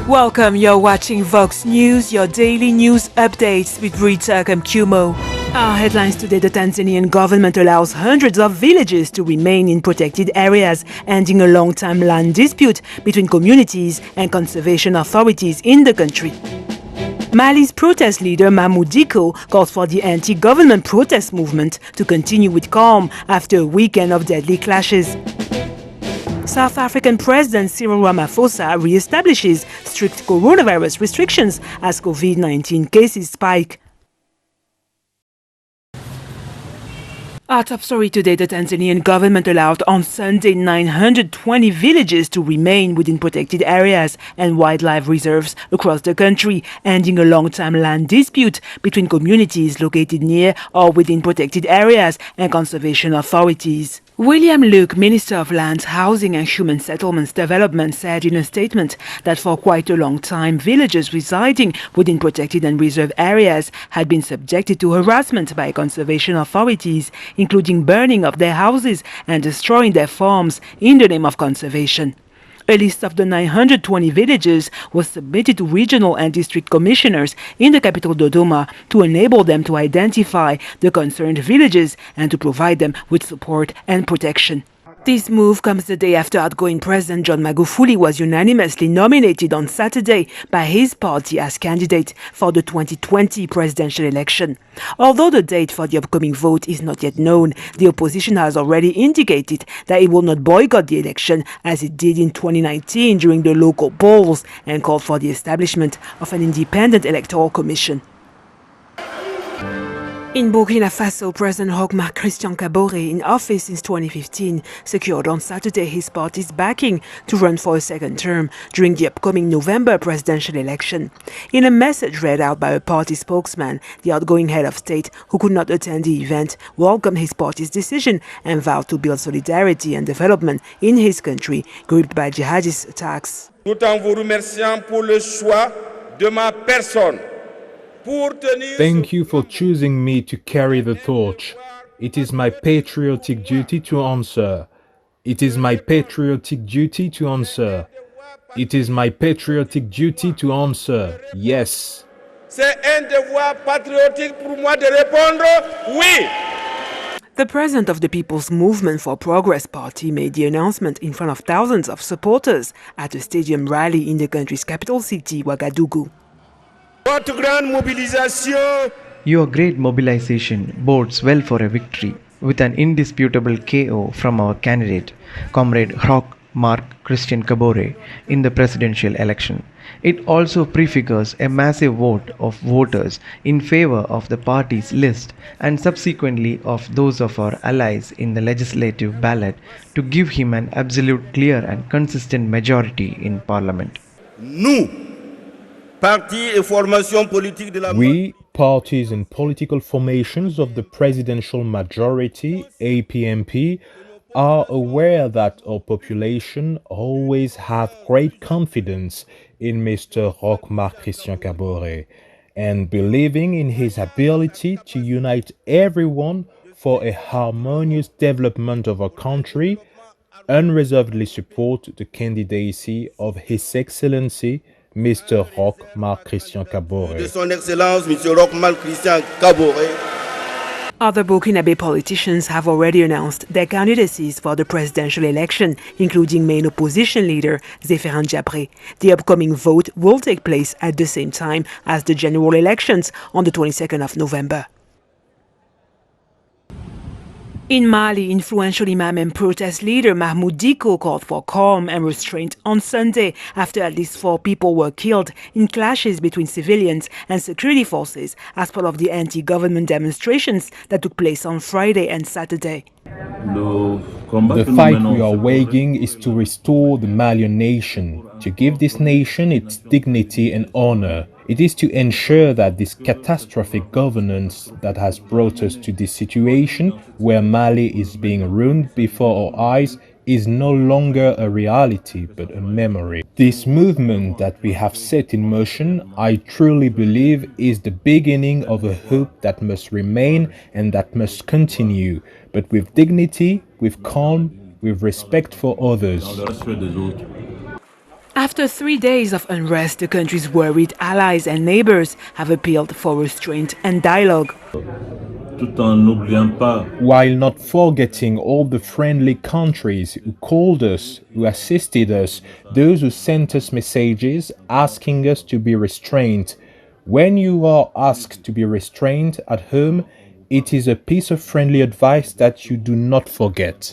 Welcome, you're watching Vox News, your daily news updates with Rita Kamkumo. Our headlines today: the Tanzanian government allows hundreds of villages to remain in protected areas, ending a long-time land dispute between communities and conservation authorities in the country. Mali's protest leader Mahmoud Dicko calls for the anti-government protest movement to continue with calm after a weekend of deadly clashes. South African President Cyril Ramaphosa re-establishes strict coronavirus restrictions as COVID-19 cases spike. Our top story today: the Tanzanian government allowed on Sunday 920 villages to remain within protected areas and wildlife reserves across the country, ending a long-time land dispute between communities located near or within protected areas and conservation authorities. William Luke, Minister of Lands, Housing and Human Settlements Development, said in a statement that for quite a long time, villagers residing within protected and reserved areas had been subjected to harassment by conservation authorities, including burning of their houses and destroying their farms in the name of conservation. A list of the 920 villages was submitted to regional and district commissioners in the capital Dodoma to enable them to identify the concerned villages and to provide them with support and protection. This move comes the day after outgoing President John Magufuli was unanimously nominated on Saturday by his party as candidate for the 2020 presidential election. Although the date for the upcoming vote is not yet known, the opposition has already indicated that it will not boycott the election as it did in 2019 during the local polls, and called for the establishment of an independent electoral commission. In Burkina Faso, President Roch Marc Kabore, in office since 2015, secured on Saturday his party's backing to run for a second term during the upcoming November presidential election. In a message read out by a party spokesman, the outgoing head of state, who could not attend the event, welcomed his party's decision and vowed to build solidarity and development in his country, gripped by jihadist attacks. Tout en vous remerciant pour le choix de ma personne. Thank you for choosing me to carry the torch. It is my patriotic duty to answer. It is my patriotic duty to answer. It is my patriotic duty to answer. Yes. C'est un devoir patriotique pour moi de répondre oui. The president of the People's Movement for Progress Party made the announcement in front of thousands of supporters at a stadium rally in the country's capital city, Ouagadougou. Your great mobilization bodes well for a victory, with an indisputable KO from our candidate, Comrade Roch Marc Kabore, in the presidential election. It also prefigures a massive vote of voters in favor of the party's list and subsequently of those of our allies in the legislative ballot to give him an absolute, clear and consistent majority in parliament. We, parties and political formations of the presidential majority, APMP, are aware that our population always have great confidence in Mr. Roch Marc Kabore, and believing in his ability to unite everyone for a harmonious development of our country, unreservedly support the candidacy of His Excellency Mr. Roch Marc Kabore. De son Excellence, Mr. Roch Marc Kabore. Other Burkinabe politicians have already announced their candidacies for the presidential election, including main opposition leader Zéphirin Diabré. The upcoming vote will take place at the same time as the general elections on the 22nd of November. In Mali, influential imam and protest leader Mahmoud Dicko called for calm and restraint on Sunday after at least 4 people were killed in clashes between civilians and security forces as part of the anti-government demonstrations that took place on Friday and Saturday. The fight we are waging is to restore the Malian nation, to give this nation its dignity and honor. It is to ensure that this catastrophic governance that has brought us to this situation where Mali is being ruined before our eyes is no longer a reality but a memory. This movement that we have set in motion, I truly believe, is the beginning of a hope that must remain and that must continue, but with dignity, with calm, with respect for others. After 3 days of unrest, the country's worried allies and neighbors have appealed for restraint and dialogue. While not forgetting all the friendly countries who called us, who assisted us, those who sent us messages asking us to be restrained. When you are asked to be restrained at home, it is a piece of friendly advice that you do not forget.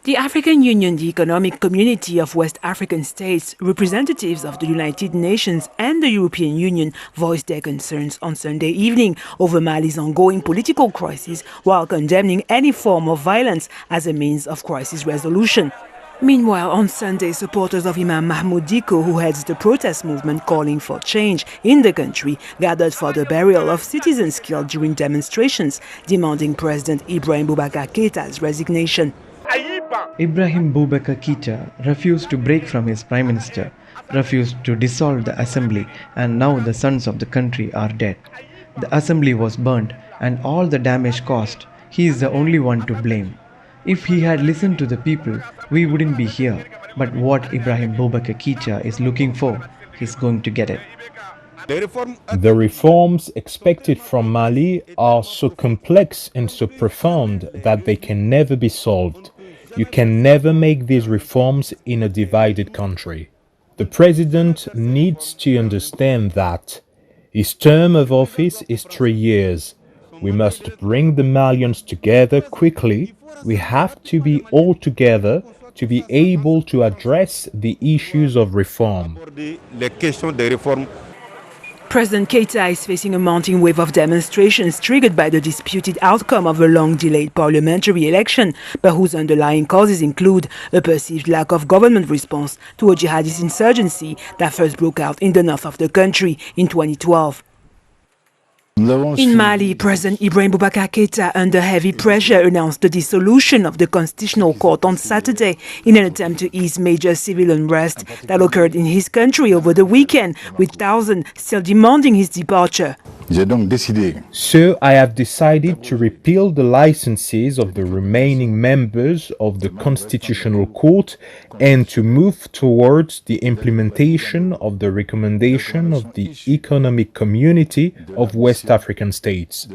The African Union, the economic community of West African states, representatives of the United Nations and the European Union voiced their concerns on Sunday evening over Mali's ongoing political crisis while condemning any form of violence as a means of crisis resolution. Meanwhile, on Sunday, supporters of Imam Mahmoud Dicko, who heads the protest movement calling for change in the country, gathered for the burial of citizens killed during demonstrations demanding President Ibrahim Boubacar Keita's resignation. Ibrahim Boubacar Keita refused to break from his prime minister, refused to dissolve the assembly, and now the sons of the country are dead. The assembly was burnt and all the damage caused. He is the only one to blame. If he had listened to the people, we wouldn't be here. But what Ibrahim Boubacar Keita is looking for, he's going to get it. The reforms expected from Mali are so complex and so profound that they can never be solved. You can never make these reforms in a divided country. The president needs to understand that his term of office is 3 years. We must bring the Malians together quickly. We have to be all together to be able to address the issues of reform. President Keita is facing a mounting wave of demonstrations triggered by the disputed outcome of a long-delayed parliamentary election, but whose underlying causes include a perceived lack of government response to a jihadist insurgency that first broke out in the north of the country in 2012. In Mali, President Ibrahim Boubacar Keita, under heavy pressure, announced the dissolution of the Constitutional Court on Saturday in an attempt to ease major civil unrest that occurred in his country over the weekend, with thousands still demanding his departure. So I have decided to repeal the licenses of the remaining members of the Constitutional Court and to move towards the implementation of the recommendation of the Economic Community of West African States.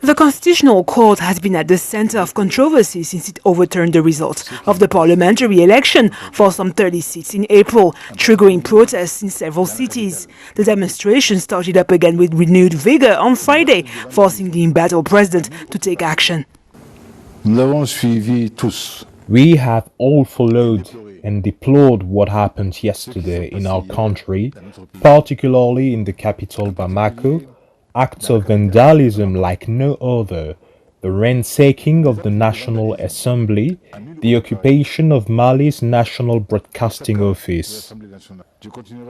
The Constitutional Court has been at the center of controversy since it overturned the results of the parliamentary election for some 30 seats in April, triggering protests in several cities. The demonstration started up again with renewed vigor on Friday, forcing the embattled president to take action. We have all followed and deplored what happened yesterday in our country, particularly in the capital Bamako, acts of vandalism like no other, the ransacking of the National Assembly, the occupation of Mali's National Broadcasting Office.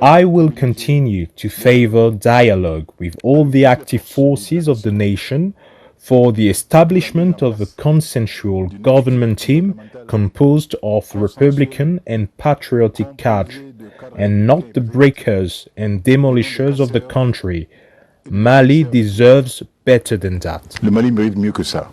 I will continue to favor dialogue with all the active forces of the nation for the establishment of a consensual government team composed of Republican and patriotic cadre, and not the breakers and demolishers of the country. Mali deserves better than that. Le Mali mérite mieux que ça.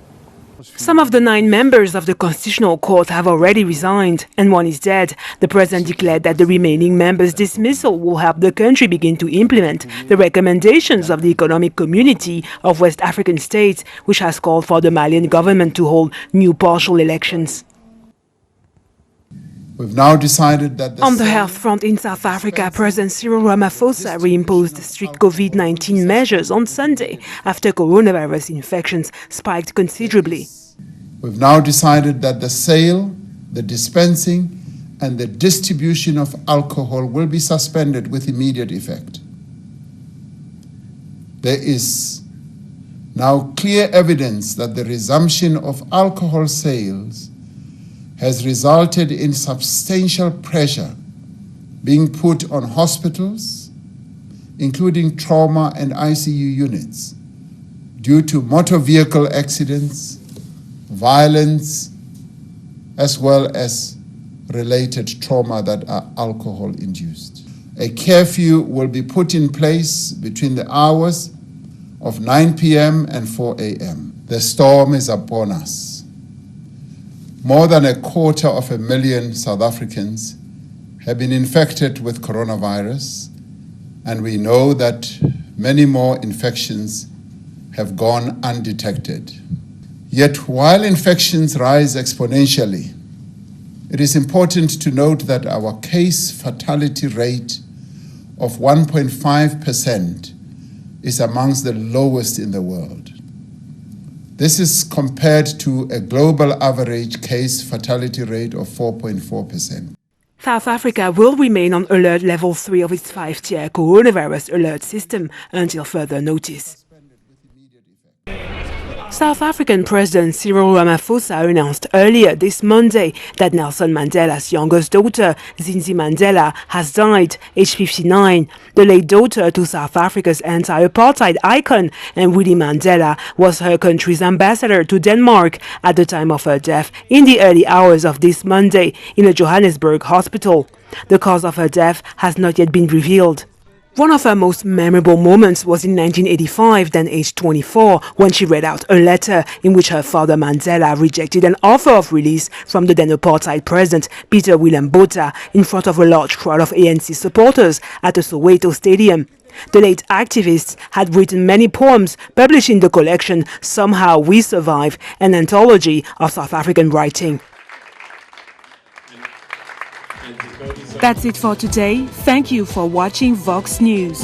Some of the 9 members of the Constitutional Court have already resigned, and one is dead. The president declared that the remaining members' dismissal will help the country begin to implement the recommendations of the Economic Community of West African States, which has called for the Malian government to hold new partial elections. We've now decided that On the health front in South Africa, President Cyril Ramaphosa reimposed strict COVID-19 measures on Sunday after coronavirus infections spiked considerably. We've now decided that the sale, the dispensing, and the distribution of alcohol will be suspended with immediate effect. There is now clear evidence that the resumption of alcohol sales has resulted in substantial pressure being put on hospitals, including trauma and ICU units, due to motor vehicle accidents, violence, as well as related trauma that are alcohol-induced. A curfew will be put in place between the hours of 9 p.m. and 4 a.m. The storm is upon us. More than 250,000 South Africans have been infected with coronavirus, and we know that many more infections have gone undetected. Yet while infections rise exponentially, it is important to note that our case fatality rate of 1.5% is amongst the lowest in the world. This is compared to a global average case fatality rate of 4.4%. South Africa will remain on alert level 3 of its 5-tier coronavirus alert system until further notice. South African President Cyril Ramaphosa announced earlier this Monday that Nelson Mandela's youngest daughter, Zinzi Mandela, has died, aged 59. The late daughter to South Africa's anti-apartheid icon, and Winnie Mandela was her country's ambassador to Denmark at the time of her death in the early hours of this Monday in a Johannesburg hospital. The cause of her death has not yet been revealed. One of her most memorable moments was in 1985, then aged 24, when she read out a letter in which her father Mandela rejected an offer of release from the then apartheid president Peter Willem Botha in front of a large crowd of ANC supporters at the Soweto Stadium. The late activist had written many poems published in the collection Somehow We Survive, an anthology of South African writing. That's it for today. Thank you for watching Vox News.